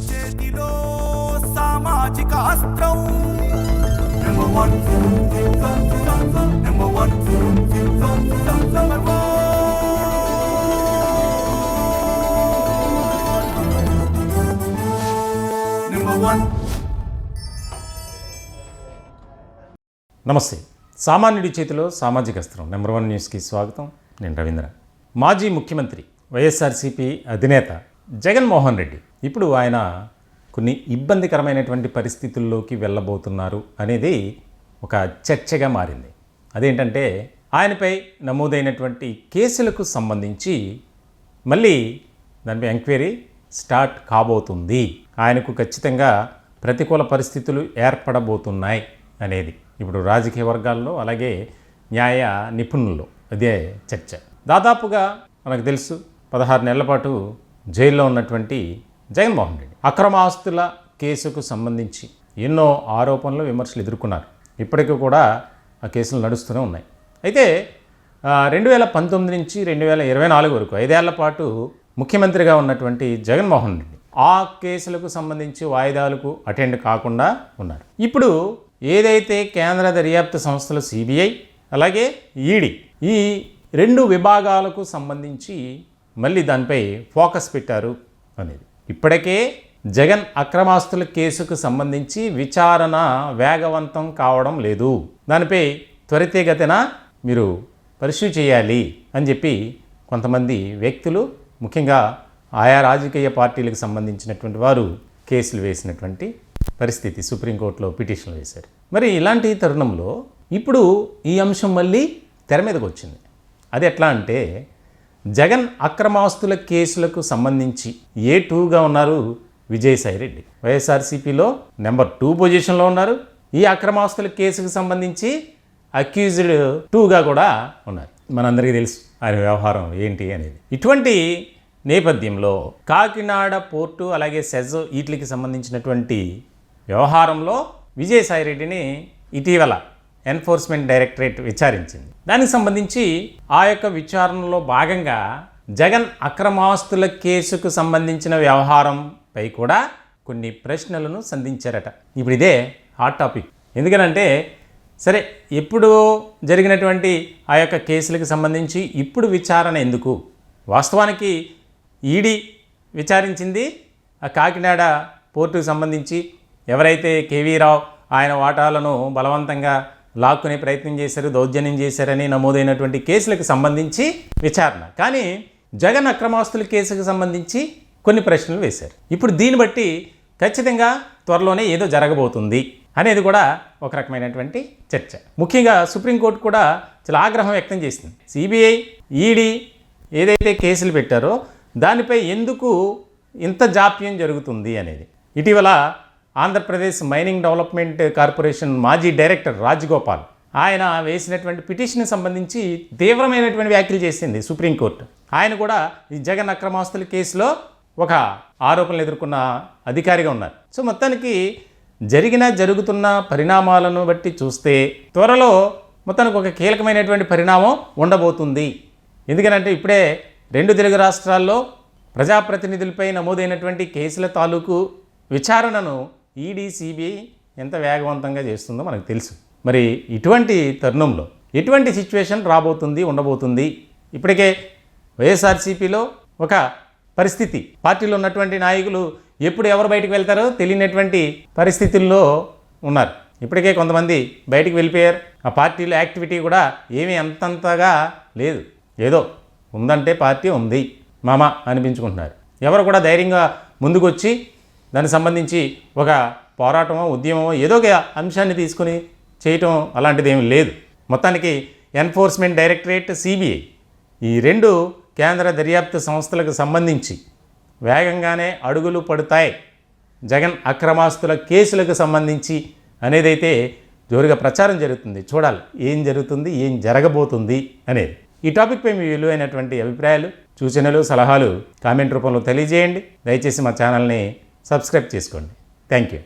చేతిలో సామాజిక అస్త్రం number one number one number one. నమస్తే. సామాన్యుడి చేతిలో సామాజిక అస్త్రం నెంబర్ వన్ న్యూస్కి స్వాగతం. నేను రవీంద్ర. మాజీ ముఖ్యమంత్రి వైఎస్ఆర్సీపీ అధినేత జగన్మోహన్ రెడ్డి ఇప్పుడు ఆయన కొన్ని ఇబ్బందికరమైనటువంటి పరిస్థితుల్లోకి వెళ్ళబోతున్నారు అనేది ఒక చర్చగా మారింది. అదేంటంటే ఆయనపై నమోదైనటువంటి కేసులకు సంబంధించి మళ్ళీ దానిపై ఎంక్వైరీ స్టార్ట్ కాబోతుంది. ఆయనకు ఖచ్చితంగా ప్రతికూల పరిస్థితులు ఏర్పడబోతున్నాయి అనేది ఇప్పుడు రాజకీయ వర్గాల్లో అలాగే న్యాయ నిపుణుల్లో అదే చర్చ. దాదాపుగా మనకు తెలుసు 16 నెలల పాటు జైల్లో ఉన్నటువంటి జగన్మోహన్ రెడ్డి అక్రమ ఆస్తుల కేసుకు సంబంధించి ఎన్నో ఆరోపణలు విమర్శలు ఎదుర్కొన్నారు. ఇప్పటికీ కూడా ఆ కేసులు నడుస్తూనే ఉన్నాయి. అయితే 2019 నుంచి 2024 వరకు 5 ఏళ్ల పాటు ముఖ్యమంత్రిగా ఉన్నటువంటి జగన్మోహన్ రెడ్డి ఆ కేసులకు సంబంధించి వాయిదాలకు అటెండ్ కాకుండా ఉన్నారు. ఇప్పుడు ఏదైతే కేంద్ర దర్యాప్తు సంస్థలు సిబిఐ అలాగే ఈడీ ఈ 2 విభాగాలకు సంబంధించి మళ్ళీ దానిపై ఫోకస్ పెట్టారు అనేది. ఇప్పటికే జగన్ అక్రమాస్తుల కేసుకు సంబంధించి విచారణ వేగవంతం కావడం లేదు. దానిపై త్వరితగతిన మీరు పరిశూ చేయాలి అని చెప్పి కొంతమంది వ్యక్తులు, ముఖ్యంగా ఆయా రాజకీయ పార్టీలకు సంబంధించినటువంటి వారు కేసులు వేసినటువంటి పరిస్థితి, సుప్రీంకోర్టులో పిటిషన్లు వేశారు. మరి ఇలాంటి తరుణంలో ఇప్పుడు ఈ అంశం మళ్ళీ తెర మీదకి వచ్చింది. అది ఎట్లా అంటే జగన్ అక్రమాస్తుల కేసులకు సంబంధించి A2గా ఉన్నారు విజయసాయిరెడ్డి. వైఎస్ఆర్సీపీలో నెంబర్ 2 పొజిషన్లో ఉన్నారు. ఈ అక్రమాస్తుల కేసుకు సంబంధించి అక్యూజ్డ్ 2గా కూడా ఉన్నారు. మనందరికీ తెలుసు ఆయన వ్యవహారం ఏంటి అనేది. ఇటువంటి నేపథ్యంలో కాకినాడ పోర్టు అలాగే సెజ్ వీటికి సంబంధించినటువంటి వ్యవహారంలో విజయసాయిరెడ్డిని ఇటీవల ఎన్ఫోర్స్మెంట్ డైరెక్టరేట్ విచారించింది. దానికి సంబంధించి ఆ యొక్క విచారణలో భాగంగా జగన్ అక్రమాస్తుల కేసుకు సంబంధించిన వ్యవహారంపై కూడా కొన్ని ప్రశ్నలను సంధించారట. ఇప్పుడు ఇదే హాట్ టాపిక్. ఎందుకనంటే సరే, ఎప్పుడు జరిగినటువంటి ఆ యొక్క కేసులకు సంబంధించి ఇప్పుడు విచారణ ఎందుకు? వాస్తవానికి ఈడీ విచారించింది ఆ కాకినాడ పోర్టుకు సంబంధించి ఎవరైతే కేవీ రావు ఆయన వాటాలను బలవంతంగా లాక్కునే ప్రయత్నం చేశారు, దౌర్జన్యం చేశారని నమోదైనటువంటి కేసులకు సంబంధించి విచారణ. కానీ జగన్ అక్రమాస్తుల కేసుకు సంబంధించి కొన్ని ప్రశ్నలు వేశారు. ఇప్పుడు దీన్ని బట్టి ఖచ్చితంగా త్వరలోనే ఏదో జరగబోతుంది అనేది కూడా ఒక రకమైనటువంటి చర్చ. ముఖ్యంగా సుప్రీంకోర్టు కూడా చాలా ఆగ్రహం వ్యక్తం చేసింది. సిబిఐ ఈడీ ఏదైతే కేసులు పెట్టారో దానిపై ఎందుకు ఇంత జాప్యం జరుగుతుంది అనేది. ఇటీవల ఆంధ్రప్రదేశ్ మైనింగ్ డెవలప్మెంట్ కార్పొరేషన్ మాజీ డైరెక్టర్ రాజగోపాల్ ఆయన వేసినటువంటి పిటిషన్ సంబంధించి తీవ్రమైనటువంటి వ్యాఖ్యలు చేసింది సుప్రీంకోర్టు. ఆయన కూడా ఈ జగన్ అక్రమాస్తుల కేసులో ఒక ఆరోపణలు ఎదుర్కొన్న అధికారిగా ఉన్నారు. సో మొత్తానికి జరుగుతున్న పరిణామాలను బట్టి చూస్తే త్వరలో మొత్తానికి ఒక కీలకమైనటువంటి పరిణామం ఉండబోతుంది. ఎందుకనంటే ఇప్పుడే 2 తెలుగు రాష్ట్రాల్లో ప్రజాప్రతినిధులపై నమోదైనటువంటి కేసుల తాలూకు విచారణను ఈడీ సిబిఐ ఎంత వేగవంతంగా చేస్తుందో మనకు తెలుసు. మరి ఇటువంటి తరుణంలో ఎటువంటి సిచ్యువేషన్ ఉండబోతుంది? ఇప్పటికే వైఎస్ఆర్సీపీలో ఒక పరిస్థితి, పార్టీలో ఉన్నటువంటి నాయకులు ఎప్పుడు ఎవరు బయటకు వెళ్తారో తెలియనటువంటి పరిస్థితుల్లో ఉన్నారు. ఇప్పటికే కొంతమంది బయటికి వెళ్ళిపోయారు. ఆ పార్టీలో యాక్టివిటీ కూడా ఏమీ అంతంతగా లేదు. ఏదో ఉందంటే పార్టీ ఉంది మామ అనిపించుకుంటున్నారు. ఎవరు కూడా ధైర్యంగా ముందుకొచ్చి దానికి సంబంధించి ఒక పోరాటమో ఉద్యమమో ఏదో ఒక అంశాన్ని తీసుకుని చేయటం అలాంటిది ఏమీ లేదు. మొత్తానికి ఎన్ఫోర్స్మెంట్ డైరెక్టరేట్ సిబిఐ ఈ 2 కేంద్ర దర్యాప్తు సంస్థలకు సంబంధించి వేగంగానే అడుగులు పడతాయి జగన్ అక్రమాస్తుల కేసులకు సంబంధించి అనేదైతే జోరుగా ప్రచారం జరుగుతుంది. చూడాలి ఏం జరుగుతుంది, ఏం జరగబోతుంది అనేది. ఈ టాపిక్పై మీ విలువైనటువంటి అభిప్రాయాలు, సూచనలు, సలహాలు కామెంట్ రూపంలో తెలియజేయండి. దయచేసి మా ఛానల్ని సబ్స్క్రైబ్ చేసుకోండి. Thank you.